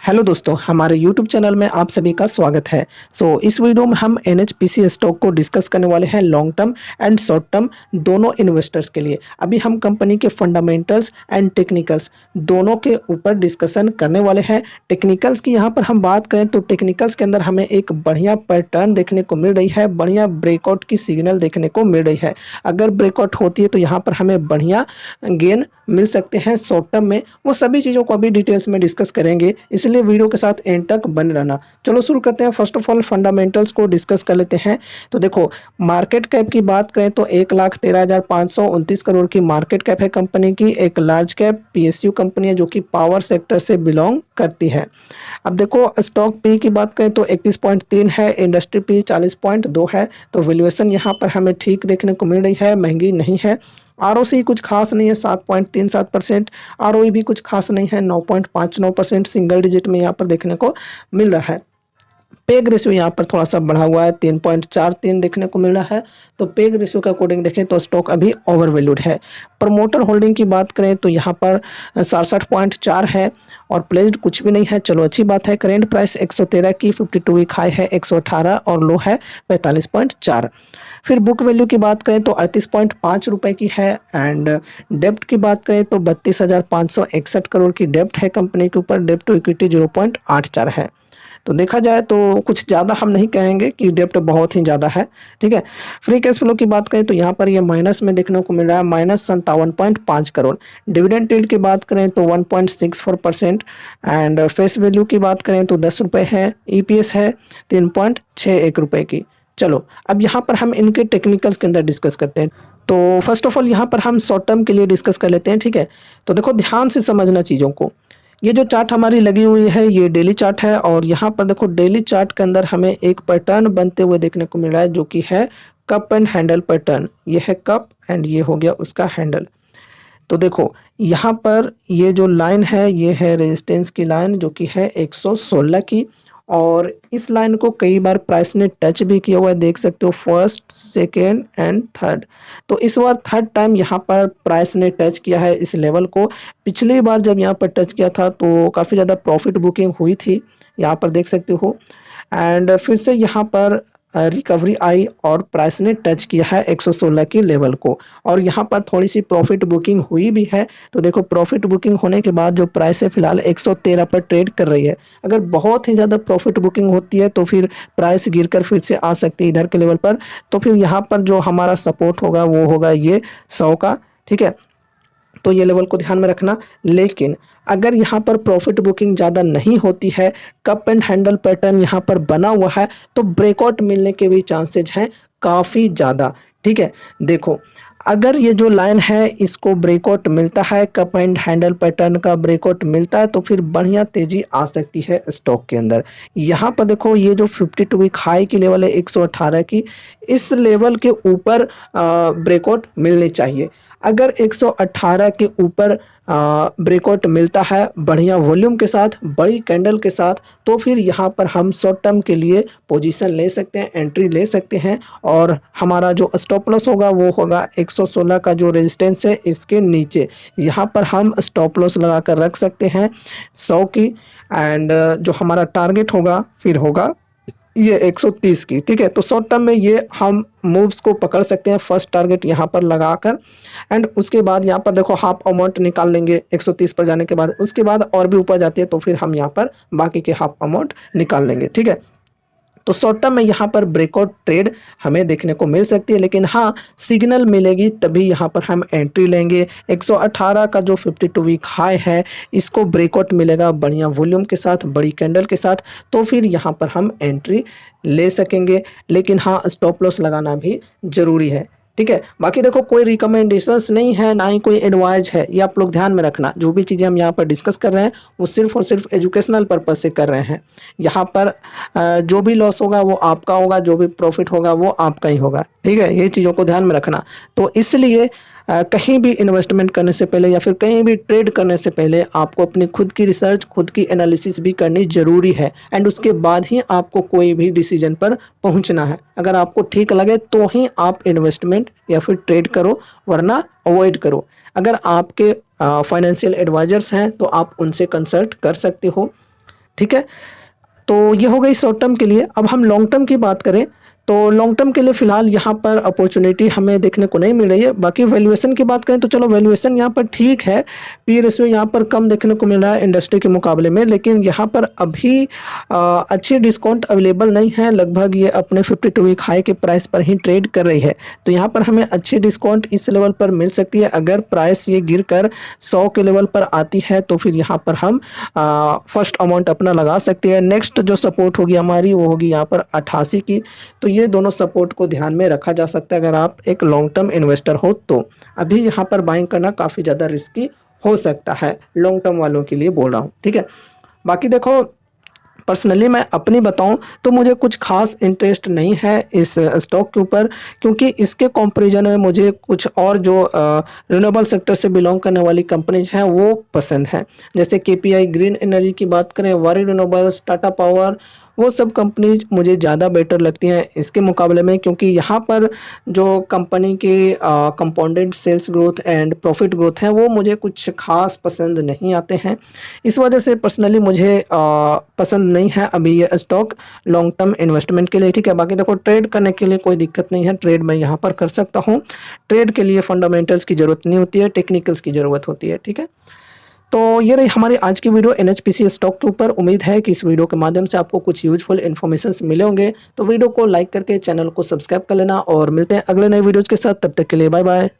Hello दोस्तों, हमारे YouTube channel में आप सभी का स्वागत है। इस वीडियो में हम एनएचपीसी स्टॉक को डिस्कस करने वाले हैं long term and short term दोनों इन्वेस्टर्स के लिए। अभी हम कंपनी के फंडामेंटल्स एंड टेक्निकल्स दोनों के ऊपर डिस्कशन करने वाले हैं। टेक्निकल्स की यहाँ पर हम बात करें तो टेक्निकल्स के अंदर हमें एक बढ़िया पैटर्न देखने को मिल रही है, बढ़िया ब्रेकआउट की सिग्नल देखने को मिल रही है। अगर ब्रेकआउट होती है तो यहाँ पर हमें बढ़िया गेन मिल सकते हैं शॉर्ट टर्म में। वो सभी चीज़ों को अभी डिटेल्स में डिस्कस करेंगे, इसलिए वीडियो के साथ एंड तक बने रहना। चलो शुरू करते हैं। फर्स्ट ऑफ ऑल फंडामेंटल्स को डिस्कस कर लेते हैं। तो देखो, मार्केट कैप की बात करें तो 1,13,529 करोड़ की मार्केट कैप है कंपनी की। एक लार्ज कैप पीएसयू कंपनी है जो कि पावर सेक्टर से बिलोंग करती है। अब देखो, स्टॉक पी की बात करें तो 31.3 है, इंडस्ट्री पी 40.2 है। तो वैल्यूएशन यहाँ पर हमें ठीक देखने को मिल रही है, महंगी नहीं है। आरओसी कुछ खास नहीं है, 7.37%। आरओई भी कुछ खास नहीं है, 9.59%। सिंगल डिजिट में यहाँ पर देखने को मिल रहा है। पेग रेशियो यहाँ पर थोड़ा सा बढ़ा हुआ है, 3.43 देखने को मिल रहा है। तो पेग रेशियो के अकॉर्डिंग देखें तो स्टॉक अभी ओवर वैल्यूड है। प्रमोटर होल्डिंग की बात करें तो यहाँ पर 67.4 है और प्लेज्ड कुछ भी नहीं है। चलो अच्छी बात है। करेंट प्राइस 113 की, 52 वीक हाई है 118 और लो है 45.4। फिर बुक वैल्यू की बात करें तो 38.5 रुपये की है। एंड डेप्ट की बात करें तो 32,561 करोड़ की डेप्ट है कंपनी के ऊपर। डेप्ट टू इक्विटी 0.84 है। तो देखा जाए तो कुछ ज़्यादा हम नहीं कहेंगे कि डेप्ट बहुत ही ज़्यादा है, ठीक है। फ्री कैश फ्लो की बात करें तो यहाँ पर ये माइनस में देखने को मिल रहा है, -57.5 करोड़। डिविडेंड यील्ड की बात करें तो 1.64%। एंड फेस वैल्यू की बात करें तो 10 रुपये है। ईपीएस है 3.61 रुपये की। चलो अब यहाँ पर हम इनके टेक्निकल्स के अंदर डिस्कस करते हैं। तो फर्स्ट ऑफ ऑल यहाँ पर हम शॉर्ट टर्म के लिए डिस्कस कर लेते हैं, ठीक है। तो देखो, ध्यान से समझना चीज़ों को। ये जो चार्ट हमारी लगी हुई है ये डेली चार्ट है और यहाँ पर देखो डेली चार्ट के अंदर हमें एक पैटर्न बनते हुए देखने को मिल रहा है जो कि है कप एंड हैंडल पैटर्न। ये है कप एंड ये हो गया उसका हैंडल। तो देखो यहाँ पर ये जो लाइन है ये है रेजिस्टेंस की लाइन जो कि है 116 की। और इस लाइन को कई बार प्राइस ने टच भी किया हुआ है, देख सकते हो, फर्स्ट, सेकेंड एंड थर्ड। तो इस बार थर्ड टाइम यहाँ पर प्राइस ने टच किया है इस लेवल को। पिछली बार जब यहाँ पर टच किया था तो काफ़ी ज़्यादा प्रॉफिट बुकिंग हुई थी, यहाँ पर देख सकते हो। एंड फिर से यहाँ पर रिकवरी आई और प्राइस ने टच किया है 116 की लेवल को और यहाँ पर थोड़ी सी प्रॉफिट बुकिंग हुई भी है। तो देखो, प्रॉफिट बुकिंग होने के बाद जो प्राइस है फिलहाल 113 पर ट्रेड कर रही है। अगर बहुत ही ज़्यादा प्रॉफिट बुकिंग होती है तो फिर प्राइस गिरकर फिर से आ सकती है इधर के लेवल पर। तो फिर यहाँ पर जो हमारा सपोर्ट होगा वो होगा ये 100 का, ठीक है। तो ये लेवल को ध्यान में रखना। लेकिन अगर यहाँ पर प्रॉफिट बुकिंग ज़्यादा नहीं होती है, कप एंड हैंडल पैटर्न यहाँ पर बना हुआ है, तो ब्रेकआउट मिलने के भी चांसेज हैं काफ़ी ज़्यादा, ठीक है। देखो, अगर ये जो लाइन है इसको ब्रेकआउट मिलता है, कप एंड हैंडल पैटर्न का ब्रेकआउट मिलता है, तो फिर बढ़िया तेज़ी आ सकती है स्टॉक के अंदर। यहाँ पर देखो, ये जो 52 वीक हाई की लेवल है 118 की, इस लेवल के ऊपर ब्रेकआउट मिलनी चाहिए। अगर 118 के ऊपर ब्रेकआउट मिलता है बढ़िया वॉल्यूम के साथ, बड़ी कैंडल के साथ, तो फिर यहाँ पर हम शॉर्ट टर्म के लिए पोजीशन ले सकते हैं, एंट्री ले सकते हैं। और हमारा जो स्टॉप लॉस होगा वो होगा 116 का जो रेजिस्टेंस है इसके नीचे। यहाँ पर हम स्टॉप लॉस लगा कर रख सकते हैं 100 की। एंड जो हमारा टारगेट होगा फिर होगा ये 130 की, ठीक है। तो शॉर्ट टर्म में ये हम मूव्स को पकड़ सकते हैं, फर्स्ट टारगेट यहाँ पर लगाकर। एंड उसके बाद यहाँ पर देखो हाफ अमाउंट निकाल लेंगे 130 पर जाने के बाद। उसके बाद और भी ऊपर जाती है तो फिर हम यहाँ पर बाकी के हाफ अमाउंट निकाल लेंगे, ठीक है। तो शॉर्ट टर्म में यहाँ पर ब्रेकआउट ट्रेड हमें देखने को मिल सकती है, लेकिन हाँ, सिग्नल मिलेगी तभी यहाँ पर हम एंट्री लेंगे। 118 का जो 52 वीक हाई है इसको ब्रेकआउट मिलेगा बढ़िया वॉल्यूम के साथ, बड़ी कैंडल के साथ, तो फिर यहाँ पर हम एंट्री ले सकेंगे। लेकिन हाँ, स्टॉप लॉस लगाना भी ज़रूरी है, ठीक है। बाकी देखो, कोई रिकमेंडेशंस नहीं है, ना ही कोई एडवाइस है, ये आप लोग ध्यान में रखना। जो भी चीज़ें हम यहाँ पर डिस्कस कर रहे हैं वो सिर्फ और सिर्फ एजुकेशनल पर्पज से कर रहे हैं। यहाँ पर जो भी लॉस होगा वो आपका होगा, जो भी प्रॉफिट होगा वो आपका ही होगा, ठीक है। ये चीज़ों को ध्यान में रखना। तो इसलिए कहीं भी इन्वेस्टमेंट करने से पहले या फिर कहीं भी ट्रेड करने से पहले आपको अपनी खुद की रिसर्च, खुद की एनालिसिस भी करनी ज़रूरी है। एंड उसके बाद ही आपको कोई भी डिसीजन पर पहुंचना है। अगर आपको ठीक लगे तो ही आप इन्वेस्टमेंट या फिर ट्रेड करो, वरना अवॉइड करो। अगर आपके फाइनेंशियल एडवाइजर्स हैं तो आप उनसे कंसल्ट कर सकते हो, ठीक है। तो ये हो गई शॉर्ट टर्म के लिए। अब हम लॉन्ग टर्म की बात करें तो लॉन्ग टर्म के लिए फ़िलहाल यहाँ पर अपॉर्चुनिटी हमें देखने को नहीं मिल रही है। बाकी वैल्यूएशन की बात करें तो चलो वैल्यूएशन यहाँ पर ठीक है, पी रेशियो यहाँ पर कम देखने को मिल रहा है इंडस्ट्री के मुकाबले में, लेकिन यहाँ पर अभी अच्छी डिस्काउंट अवेलेबल नहीं है। लगभग ये अपने 52 वीक हाई के प्राइस पर ही ट्रेड कर रही है। तो यहाँ पर हमें अच्छी डिस्काउंट इस लेवल पर मिल सकती है। अगर प्राइस ये गिर कर 100 के लेवल पर आती है तो फिर यहाँ पर हम फर्स्ट अमाउंट अपना लगा सकते हैं। नेक्स्ट जो सपोर्ट होगी हमारी वो होगी यहाँ पर 88 की। तो ये दोनों सपोर्ट को ध्यान में रखा जा सकता है अगर आप एक लॉन्ग टर्म इन्वेस्टर हो तो। अभी यहाँ पर बाइंग करना काफ़ी ज़्यादा रिस्की हो सकता है, लॉन्ग टर्म वालों के लिए बोल रहा हूँ, ठीक है। बाकी देखो पर्सनली मैं अपनी बताऊं तो मुझे कुछ खास इंटरेस्ट नहीं है इस स्टॉक के ऊपर, क्योंकि इसके कंपैरिजन में मुझे कुछ और जो रिन्यूएबल सेक्टर से बिलोंग करने वाली कंपनीज हैं वो पसंद हैं। जैसे केपीआई ग्रीन एनर्जी की बात करें, वारी रिन्यूएबल्स, टाटा पावर, वो सब कंपनीज मुझे ज़्यादा बेटर लगती हैं इसके मुकाबले में, क्योंकि यहाँ पर जो कंपनी के compounded sales growth and profit growth हैं वो मुझे कुछ खास पसंद नहीं आते हैं। इस वजह से पर्सनली मुझे पसंद नहीं है अभी ये स्टॉक लॉन्ग टर्म इन्वेस्टमेंट के लिए, ठीक है। बाकी देखो ट्रेड करने के लिए कोई दिक्कत नहीं है, ट्रेड मैं यहाँ पर कर सकता हूँ। ट्रेड के लिए फंडामेंटल्स की ज़रूरत नहीं होती है, टेक्निकल्स की ज़रूरत होती है, ठीक है। तो ये रही हमारी आज की वीडियो एनएचपीसी स्टॉक के ऊपर। उम्मीद है कि इस वीडियो के माध्यम से आपको कुछ यूजफुल इन्फॉर्मेशन मिले होंगे। तो वीडियो को लाइक करके चैनल को सब्सक्राइब कर लेना और मिलते हैं अगले नए वीडियोज़ के साथ। तब तक के लिए बाय बाय।